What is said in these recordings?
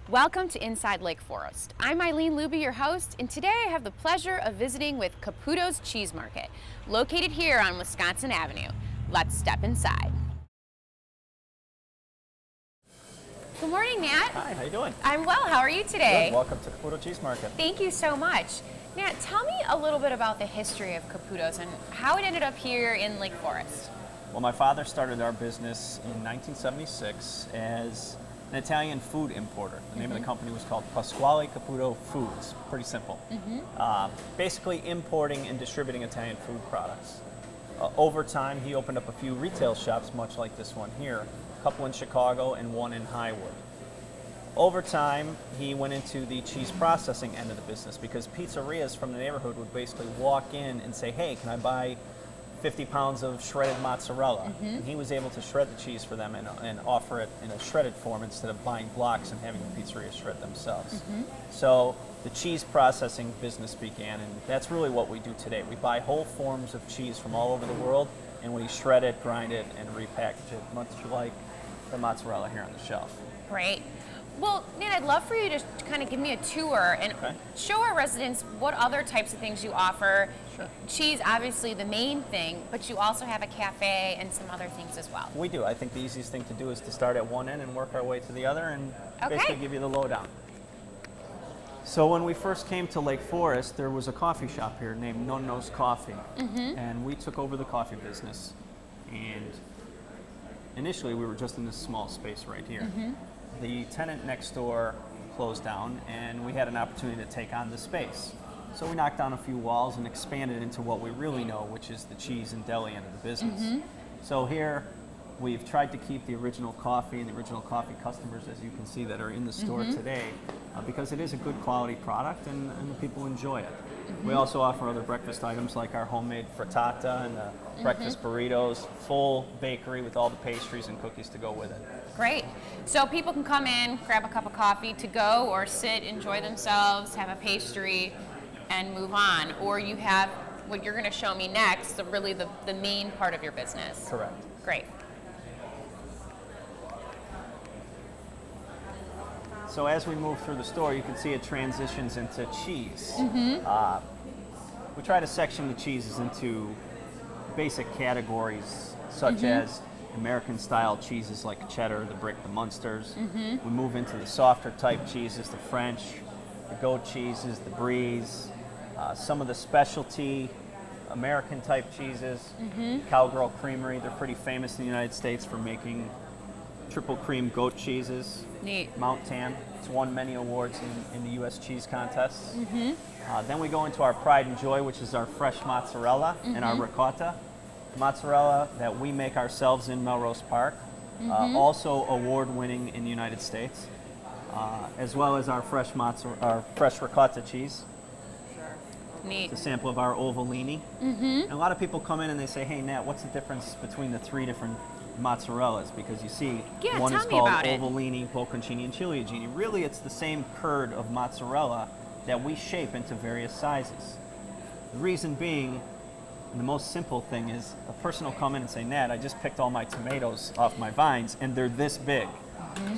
Welcome to Inside Lake Forest. I'm Eileen Luby, your host, and today I have the pleasure of visiting with Caputo's Cheese Market, located here on Wisconsin Avenue. Let's step inside. Good morning, Nat. Hi, how you doing? I'm well. How are you today? Good. Welcome to Caputo Cheese Market. Thank you so much. Nat, tell me a little bit about the history of Caputo's and how it ended up here in Lake Forest. Well, my father started our business in 1976 as an Italian food importer. The name of the company was called Pasquale Caputo Foods. Pretty simple. Basically importing and distributing Italian food products. Over time, he opened up a few retail shops, much like this one here, a couple in Chicago and one in Highwood. Over time, he went into the cheese processing end of the business because pizzerias from the neighborhood would basically walk in and say, hey, can I buy 50 pounds of shredded mozzarella? And he was able to shred the cheese for them and offer it in a shredded form instead of buying blocks and having the pizzeria shred themselves. So the cheese processing business began, and that's really what we do today. We buy whole forms of cheese from all over the world, and we shred it, grind it, and repackage it, much like the mozzarella here on the shelf. Great. Well, Nat, I'd love for you to kind of give me a tour and show our residents what other types of things you offer. Sure. Cheese, obviously the main thing, but you also have a cafe and some other things as well. We do. I think the easiest thing to do is to start at one end and work our way to the other and basically give you the lowdown. So when we first came to Lake Forest, there was a coffee shop here named Nonno's Coffee, and we took over the coffee business. And initially we were just in this small space right here. The tenant next door closed down, and we had an opportunity to take on the space. So we knocked down a few walls and expanded into what we really know, which is the cheese and deli end of the business. So here we've tried to keep the original coffee and the original coffee customers, as you can see, that are in the store today, because it is a good quality product and people enjoy it. We also offer other breakfast items like our homemade frittata and breakfast burritos, full bakery with all the pastries and cookies to go with it. Great. So people can come in, grab a cup of coffee to go, or sit, enjoy themselves, have a pastry, and move on. Or you have what you're going to show me next, really the main part of your business. Correct. Great. So as we move through the store, you can see it transitions into cheese. We try to section the cheeses into basic categories, such as American-style cheeses like cheddar, the brick, the Munsters. We move into the softer type cheeses, the French, the goat cheeses, the bries, some of the specialty American-type cheeses. Cowgirl Creamery, they're pretty famous in the United States for making triple cream goat cheeses. Neat. Mount Tam, it's won many awards in the U.S. cheese contests. Then we go into our pride and joy, which is our fresh mozzarella and our ricotta. Mozzarella that we make ourselves in Melrose Park, also award-winning in the United States, as well as our fresh ricotta cheese. Neat. It's a sample of our Ovalini. And a lot of people come in and they say, hey, Nat, what's the difference between the three different mozzarellas? Because you see, one is called Ovalini, Bocconcini, and Ciliegini. Really, it's the same curd of mozzarella that we shape into various sizes. The reason being, and the most simple thing is, a person will come in and say, Nat, I just picked all my tomatoes off my vines, and they're this big.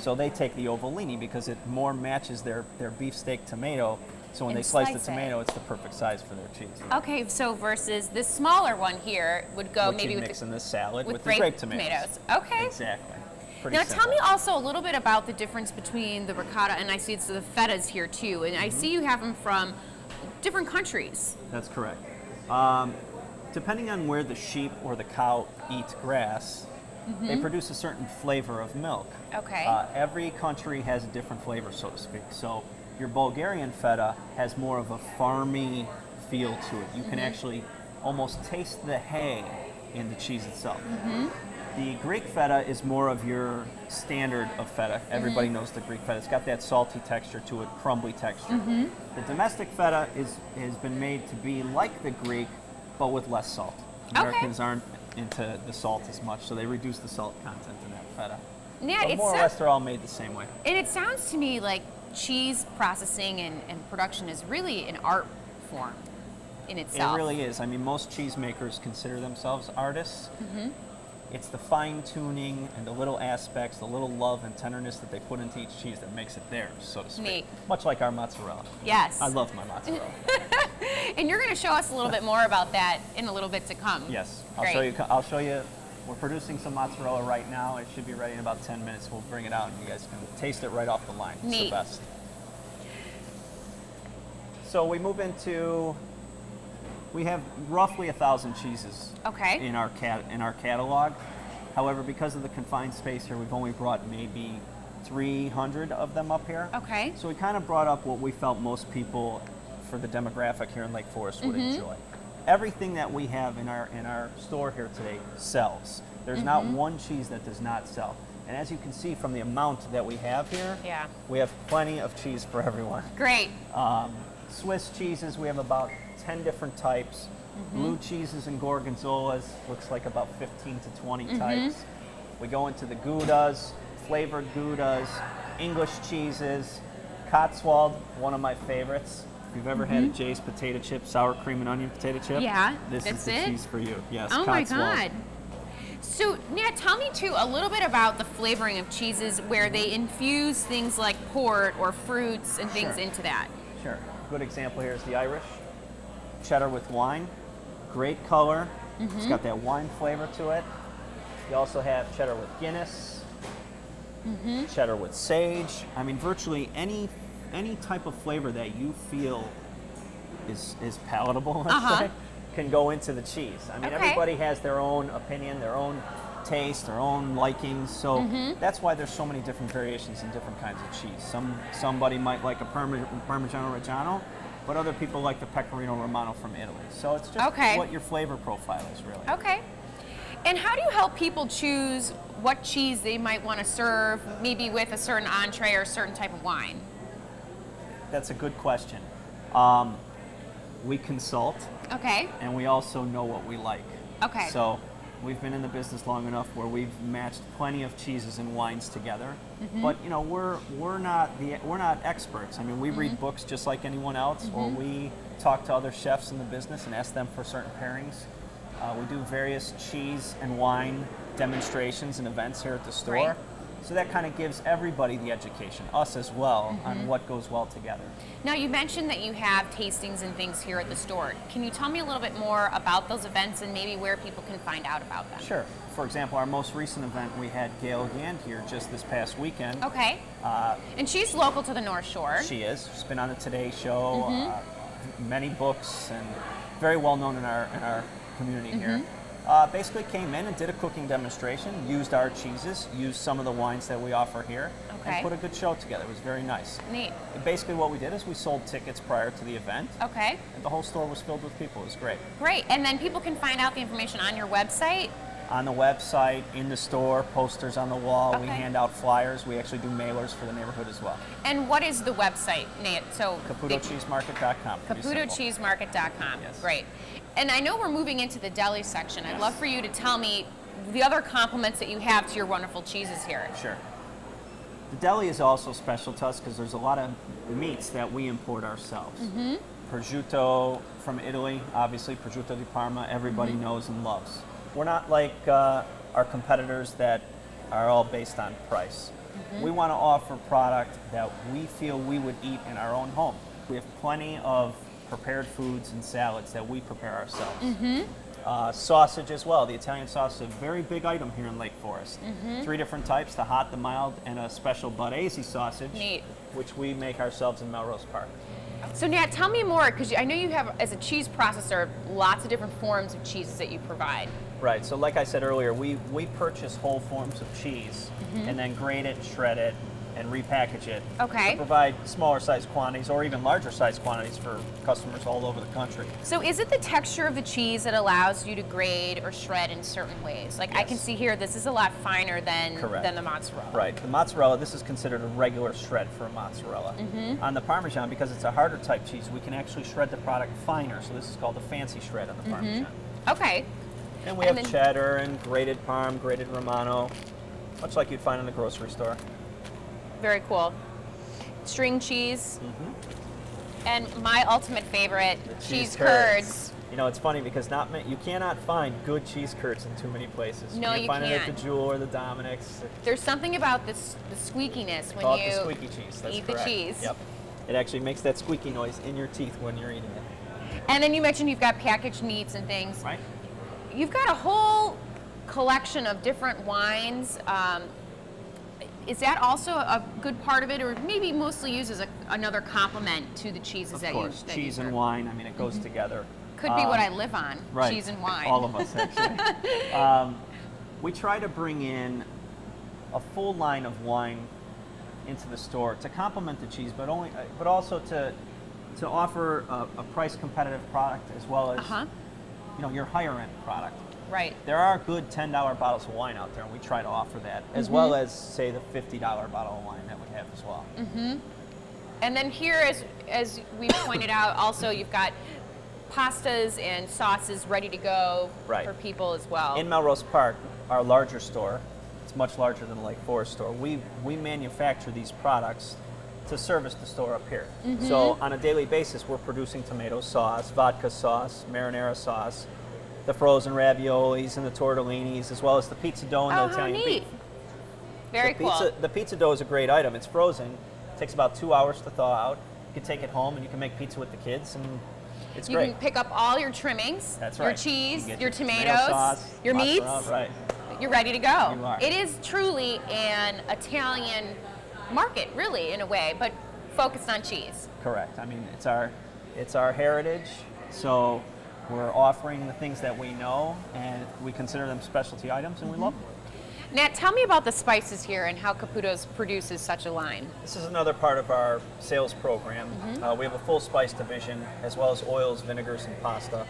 So they take the Ovalini because it more matches their beefsteak tomato. So when they slice the tomato, it's the perfect size for their cheese. Okay, so versus this smaller one here would go What maybe you with mix in this salad with the grape grape tomatoes. Okay. Exactly. Now tell me also a little bit about the difference between the ricotta and I see it's the fettas here too, and I see you have them from different countries. That's correct. Depending on where the sheep or the cow eat grass, they produce a certain flavor of milk. Okay. Every country has a different flavor, so to speak. So your Bulgarian feta has more of a farmy feel to it. You can actually almost taste the hay in the cheese itself. The Greek feta is more of your standard of feta. Everybody knows the Greek feta. It's got that salty texture to it, crumbly texture. The domestic feta has been made to be like the Greek, but with less salt. Americans aren't into the salt as much, so they reduce the salt content in that feta. Yeah, but more or less, they're all made the same way. And it sounds to me like cheese processing and production is really an art form in itself. It really is. I mean, most cheesemakers consider themselves artists. it's the fine tuning and the little aspects, the little love and tenderness that they put into each cheese that makes it theirs, so to speak. Neat. Much like our mozzarella. Yes. I love my mozzarella. And you're going to show us a little bit more about that in a little bit to come. Yes, Great. I'll show you. We're producing some mozzarella right now. It should be ready in about 10 minutes. We'll bring it out and you guys can taste it right off the line. It's Neat. the best. So we move into, we have roughly 1,000 cheeses Okay. in our catalog. However, because of the confined space here, we've only brought maybe 300 of them up here. Okay. So we kind of brought up what we felt most people for the demographic here in Lake Forest would enjoy. Everything that we have in our store here today sells. There's not one cheese that does not sell. And as you can see from the amount that we have here, Yeah. we have plenty of cheese for everyone. Great. Swiss cheeses, we have about 10 different types. Blue cheeses and gorgonzolas, looks like about 15 to 20 types. We go into the Goudas, flavored Goudas, English cheeses, Cotswold, one of my favorites. If you've ever had a Jay's potato chip, sour cream and onion potato chip, Yeah, this that's is the it? cheese for you. Yes, Oh my Cotswold. God. So, Nat, tell me too a little bit about the flavoring of cheeses where they infuse things like port or fruits and things Sure. into that. Sure. Good example here is the Irish. Cheddar with wine. Great color. It's got that wine flavor to it. You also have cheddar with Guinness. Cheddar with sage. I mean, virtually any type of flavor that you feel is palatable, let's say, can go into the cheese. I mean, Okay. everybody has their own opinion, their own taste, their own likings. So that's why there's so many different variations and different kinds of cheese. Somebody might like a Parmigiano Reggiano, but other people like the Pecorino Romano from Italy. So it's just Okay. what your flavor profile is, really. Okay. And how do you help people choose what cheese they might want to serve, maybe with a certain entree or a certain type of wine? That's a good question. We consult, Okay. and we also know what we like. Okay. So we've been in the business long enough where we've matched plenty of cheeses and wines together. But you know, we're not experts. I mean, we read books just like anyone else, or we talk to other chefs in the business and ask them for certain pairings. We do various cheese and wine demonstrations and events here at the store. Right. So that kind of gives everybody the education, us as well, on what goes well together. Now, you mentioned that you have tastings and things here at the store. Can you tell me a little bit more about those events and maybe where people can find out about them? Sure. For example, our most recent event, we had Gail Gand here just this past weekend. Okay. And she's local to the North Shore. She is. She's been on the Today Show, many books, and very well known in our community here. Basically came in and did a cooking demonstration, used our cheeses, used some of the wines that we offer here, Okay. and put a good show together. It was very nice. Neat. And basically what we did is we sold tickets prior to the event, Okay. and the whole store was filled with people. It was great. Great. And then people can find out the information on your website. On the website, in the store, posters on the wall. We Okay. hand out flyers. We actually do mailers for the neighborhood as well. And what is the website, Nate? So CaputoCheeseMarket.com. Pretty simple. CaputoCheeseMarket.com. Yes. Great. And I know we're moving into the deli section. I'd love for you to tell me the other compliments that you have to your wonderful cheeses here. Sure. The deli is also special to us because there's a lot of meats that we import ourselves. Prosciutto from Italy, obviously, Prosciutto di Parma, everybody knows and loves. We're not like our competitors that are all based on price. We want to offer product that we feel we would eat in our own home. We have plenty of prepared foods and salads that we prepare ourselves. Sausage as well. The Italian sausage is a very big item here in Lake Forest. 3 different types, the hot, the mild, and a special Barese sausage, Neat. which we make ourselves in Melrose Park. So Nat, tell me more, because I know you have, as a cheese processor, lots of different forms of cheeses that you provide. Right, so like I said earlier, we purchase whole forms of cheese and then grate it, shred it, and repackage it Okay. to provide smaller size quantities or even larger size quantities for customers all over the country. So is it the texture of the cheese that allows you to grade or shred in certain ways? Like I can Yes. see here, this is a lot finer than Correct. the mozzarella. Right, the mozzarella, this is considered a regular shred for a mozzarella. On the Parmesan, because it's a harder type cheese, we can actually shred the product finer, so this is called a fancy shred on the Parmesan. Okay. And we And have then- cheddar and grated Parm, grated Romano, much like you'd find in the grocery store. Very cool. String cheese. And my ultimate favorite, cheese curds. You know, it's funny because you cannot find good cheese curds in too many places. No, you can't find it at can't. the Jewel or the Dominic's. There's something about this, the squeakiness when Call it you the squeaky cheese. That's eat correct. the cheese. Yep. It actually makes that squeaky noise in your teeth when you're eating it. And then you mentioned you've got packaged meats and things. Right. You've got a whole collection of different wines. Is that also a good part of it, or maybe mostly used as another complement to the cheeses Of course, that cheese you and serve? wine. I mean, it goes together. Could be what I live on, Right. cheese and wine. All of us, actually. We try to bring in a full line of wine into the store to complement the cheese, but also to offer a price competitive product as well as your higher end product. Right. There are good $10 bottles of wine out there, and we try to offer that, as well as, say, the $50 bottle of wine that we have as well. And then here, as we pointed out, also you've got pastas and sauces ready to go for people as well. In Melrose Park, our larger store, it's much larger than the Lake Forest store, we manufacture these products to service the store up here. So on a daily basis, we're producing tomato sauce, vodka sauce, marinara sauce, the frozen raviolis and the tortellinis, as well as the pizza dough and the Italian beef. Very cool. The pizza dough is a great item. It's frozen. It takes about 2 hours to thaw out. You can take it home and you can make pizza with the kids, and it's great. You can pick up all your trimmings, That's your right. cheese, You your tomato tomatoes, sauce, your meats. mozzarella, right. You're ready to go. You are. It is truly an Italian market, really, in a way, but focused on cheese. Correct. I mean, it's our heritage. So we're offering the things that we know, and we consider them specialty items, and we love them. Nat, tell me about the spices here and how Caputo's produces such a line. This is another part of our sales program. We have a full spice division, as well as oils, vinegars, and pasta.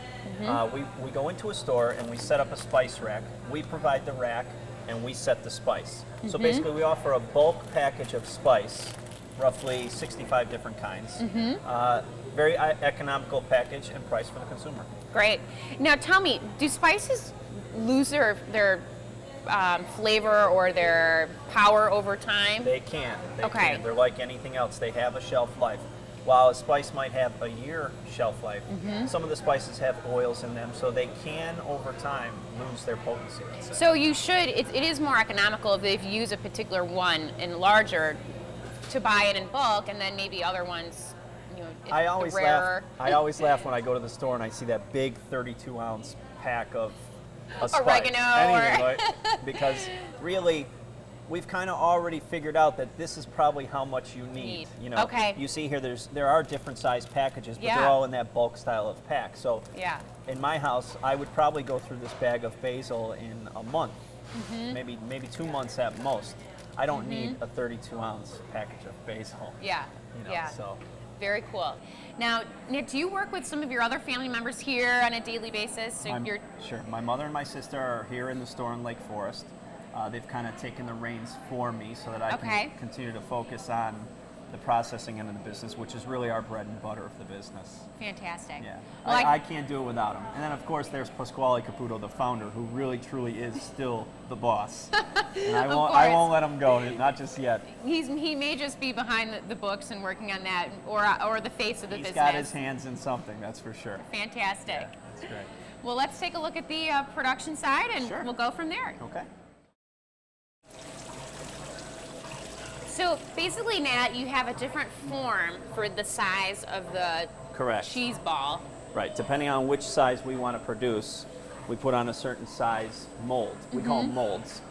We go into a store and we set up a spice rack. We provide the rack, and we set the spice. So basically, we offer a bulk package of spice, roughly 65 different kinds. Very economical package and price for the consumer. Great. Now tell me, do spices lose their flavor or their power over time? They can. They Okay. can. They're like anything else. They have a shelf life. While a spice might have a year shelf life, some of the spices have oils in them, so they can, over time, lose their potency. Let's say. So you should, it is more economical if you use a particular one in larger to buy it in bulk, and then maybe other ones, if I always the rarer. laugh. I always laugh when I go to the store and I see that big 32-ounce pack of a spice. Oregano Anything, or- right? Because really, we've kind of already figured out that this is probably how much you need. You know, Okay. You see here, there are different size packages, but Yeah. they're all in that bulk style of pack. So Yeah. in my house, I would probably go through this bag of basil in a month, maybe 2 months at most. I don't need a 32-ounce package of basil. Yeah. Yeah. So. Very cool. Now, Nick, do you work with some of your other family members here on a daily basis? So Sure. My mother and my sister are here in the store in Lake Forest. They've kind of taken the reins for me so that I can continue to focus on the processing end of the business, which is really our bread and butter of the business. Fantastic. Yeah. Well, I can't do it without him. And then, of course, there's Pasquale Caputo, the founder, who really, truly is still the boss. And I won't let him go, not just yet. He may just be behind the books and working on that, or the face of the business. He's got his hands in something, that's for sure. Fantastic. Yeah, that's great. Well, let's take a look at the production side, and Sure. we'll go from there. Okay. So basically, Nat, you have a different form for the size of the Correct. cheese ball. Right. Depending on which size we want to produce, we put on a certain size mold. We call them molds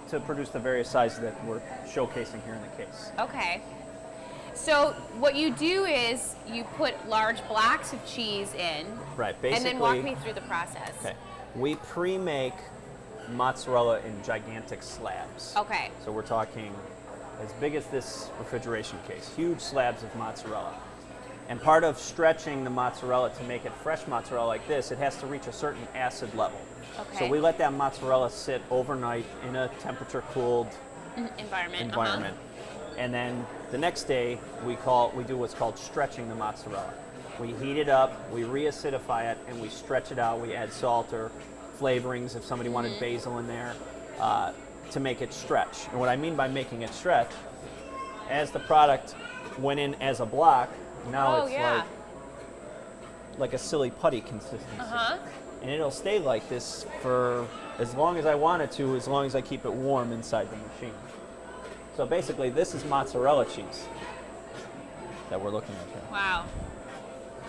to produce the various sizes that we're showcasing here in the case. Okay. So what you do is you put large blocks of cheese in, Right. Basically. and then walk me through the process. Okay. We pre-make mozzarella in gigantic slabs. Okay. So we're talking as big as this refrigeration case, huge slabs of mozzarella. And part of stretching the mozzarella to make it fresh mozzarella like this, it has to reach a certain acid level. Okay. So we let that mozzarella sit overnight in a temperature-cooled Environment. And then the next day, we do what's called stretching the mozzarella. We heat it up, we reacidify it, and we stretch it out. We add salt or flavorings if somebody wanted basil in there to make it stretch. And what I mean by making it stretch, as the product went in as a block, now like a silly putty consistency. Uh-huh. And it'll stay like this for as long as I want it to, as long as I keep it warm inside the machine. So basically, this is mozzarella cheese that we're looking at here. Wow.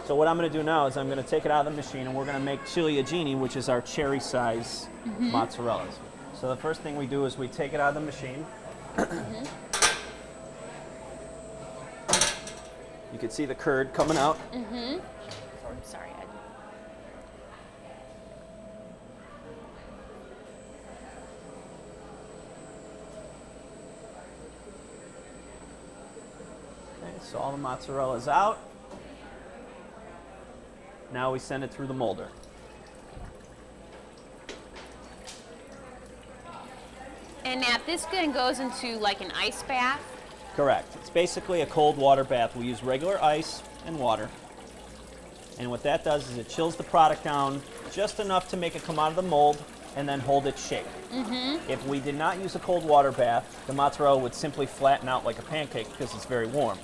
So what I'm going to do now is I'm going to take it out of the machine, and we're going to make ciliegini, which is our cherry size mozzarellas. So the first thing we do is we take it out of the machine. You can see the curd coming out. Sorry, Ed. Okay, so all the mozzarella's out. Now we send it through the molder. And Nat, this then goes into like an ice bath. Correct. It's basically a cold water bath. We use regular ice and water. And what that does is it chills the product down just enough to make it come out of the mold and then hold its shape. If we did not use a cold water bath, the mozzarella would simply flatten out like a pancake because it's very warm.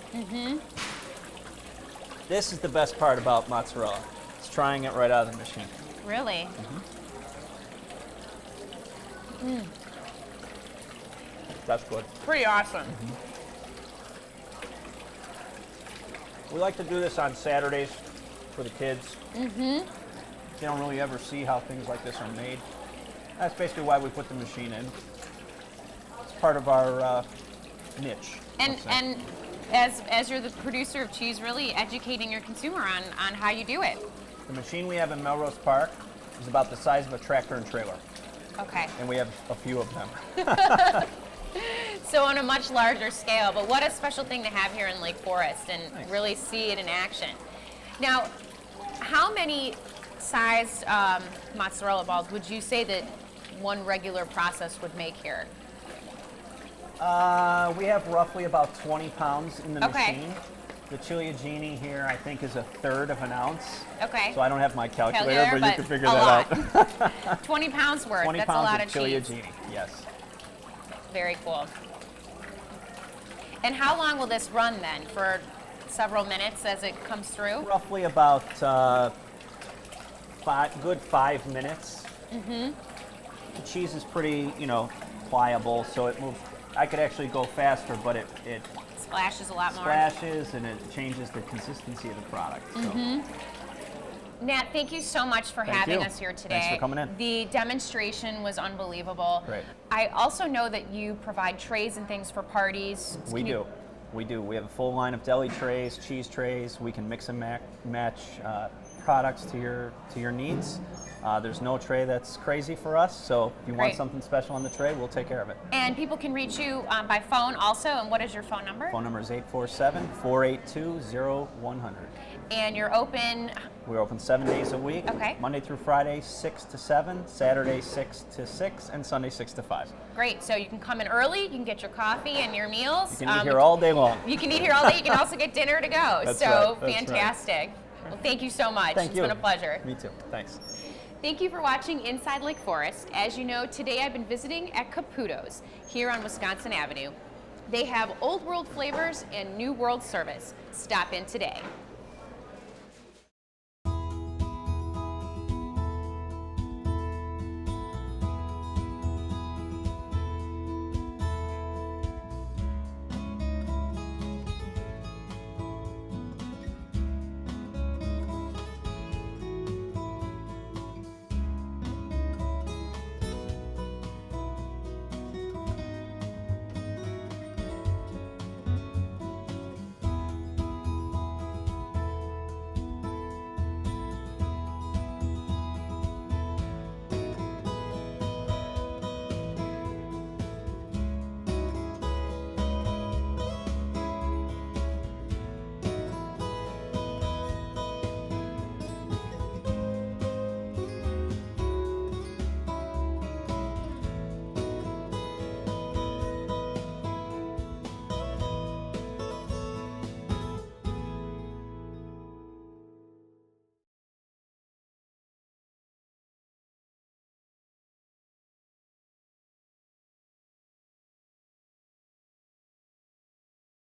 This is the best part about mozzarella. It's trying it right out of the machine. Really? That's good. Pretty awesome. We like to do this on Saturdays for the kids. They don't really ever see how things like this are made. That's basically why we put the machine in. It's part of our niche. And as you're the producer of cheese, really educating your consumer on how you do it. The machine we have in Melrose Park is about the size of a tractor and trailer, Okay. and we have a few of them. So on a much larger scale, but what a special thing to have here in Lake Forest and Thanks. really see it in action. Now, how many sized mozzarella balls would you say that one regular process would make here? We have roughly about 20 pounds in the Okay. machine. The ciliegini here, I think, is 1/3 of an ounce. Okay. So I don't have my calculator, Calculator, but you can figure a that lot. out. 20 pounds worth. 20 That's a pounds lot of of cheese. ciliegini, yes. Very cool. And how long will this run then? For several minutes as it comes through? Roughly about good 5 minutes. The cheese is pretty, pliable, so it moves. I could actually go faster, but it Splashes a lot more. splashes and it changes the consistency of the product. So. Nat, thank you so much for Thank having you. us here today. Thanks for coming in. The demonstration was unbelievable. Great. I also know that you provide trays and things for parties. We do. We do. We have a full line of deli trays, cheese trays. We can mix and match products to your needs. There's no tray that's crazy for us, so if you want Great. something special on the tray, we'll take care of it. And people can reach you by phone also. And what is your phone number? Phone number is 847-482-0100. And you're open. We're open 7 days a week. Okay. Monday through Friday, 6 to 7, Saturday 6 to 6, and Sunday 6 to 5. Great. So you can come in early. You can get your coffee and your meals. You can eat here all day long. You can eat here all day. You can also get dinner to go. That's so right, that's fantastic. Well, thank you so much. Thank It's you. been a pleasure. Me too. Thanks. Thank you for watching Inside Lake Forest. As you know, today I've been visiting at Caputo's here on Wisconsin Avenue. They have old world flavors and new world service. Stop in today.